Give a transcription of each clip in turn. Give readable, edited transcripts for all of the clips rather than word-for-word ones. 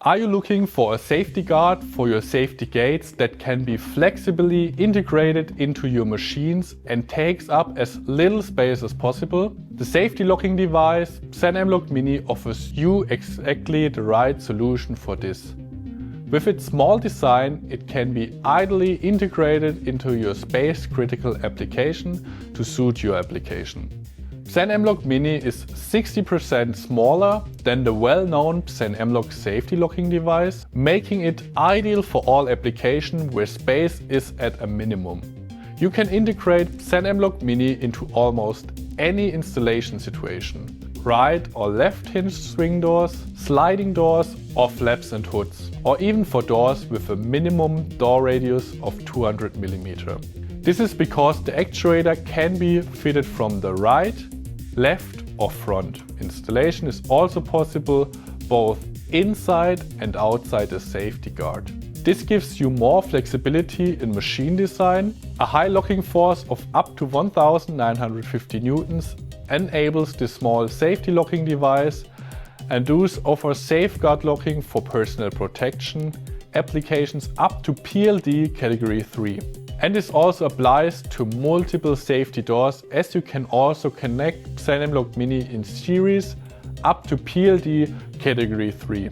Are you looking for a safety guard for your safety gates that can be flexibly integrated into your machines and takes up as little space as possible? The Safety Locking Device PSENmlock Mini offers you exactly the right solution for this. With its small design, it can be ideally integrated into your space-critical application to suit your application. PSENmlock Mini is 60% smaller than the well-known PSENmlock safety locking device, making it ideal for all applications where space is at a minimum. You can integrate PSENmlock Mini into almost any installation situation. Right or left hinge swing doors, sliding doors or flaps and hoods, or even for doors with a minimum door radius of 200 mm. This is because the actuator can be fitted from the right, left or front. Installation is also possible both inside and outside the safety guard. This gives you more flexibility in machine design. A high locking force of up to 1950 newtons enables this small safety locking device and thus offers safeguard locking for personal protection applications up to PLD category 3. And this also applies to multiple safety doors, as you can also connect PSENmlock Mini in series up to PLD category 3.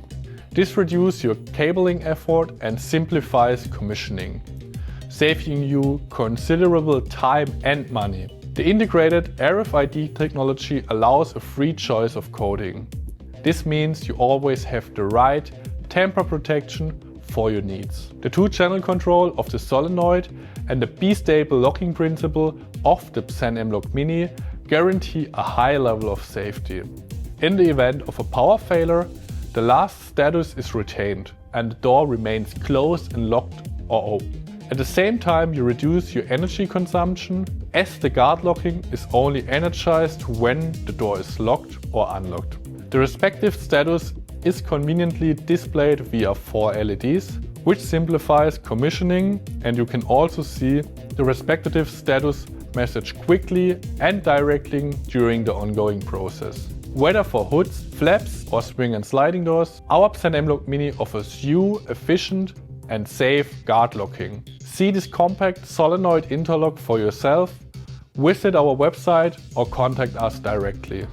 This reduces your cabling effort and simplifies commissioning, saving you considerable time and money. The integrated RFID technology allows a free choice of coating. This means you always have the right tamper protection for your needs. The two-channel control of the solenoid and the B-stable locking principle of the PSENmlock Mini guarantee a high level of safety. In the event of a power failure, the last status is retained and the door remains closed and locked or open. At the same time, you reduce your energy consumption, as the guard locking is only energized when the door is locked or unlocked. The respective status is conveniently displayed via 4 LEDs, which simplifies commissioning, and you can also see the respective status message quickly and directly during the ongoing process. Whether for hoods, flaps or swing and sliding doors, our PSENmlock Mini offers you efficient and safe guard locking. See this compact solenoid interlock for yourself, visit our website or contact us directly.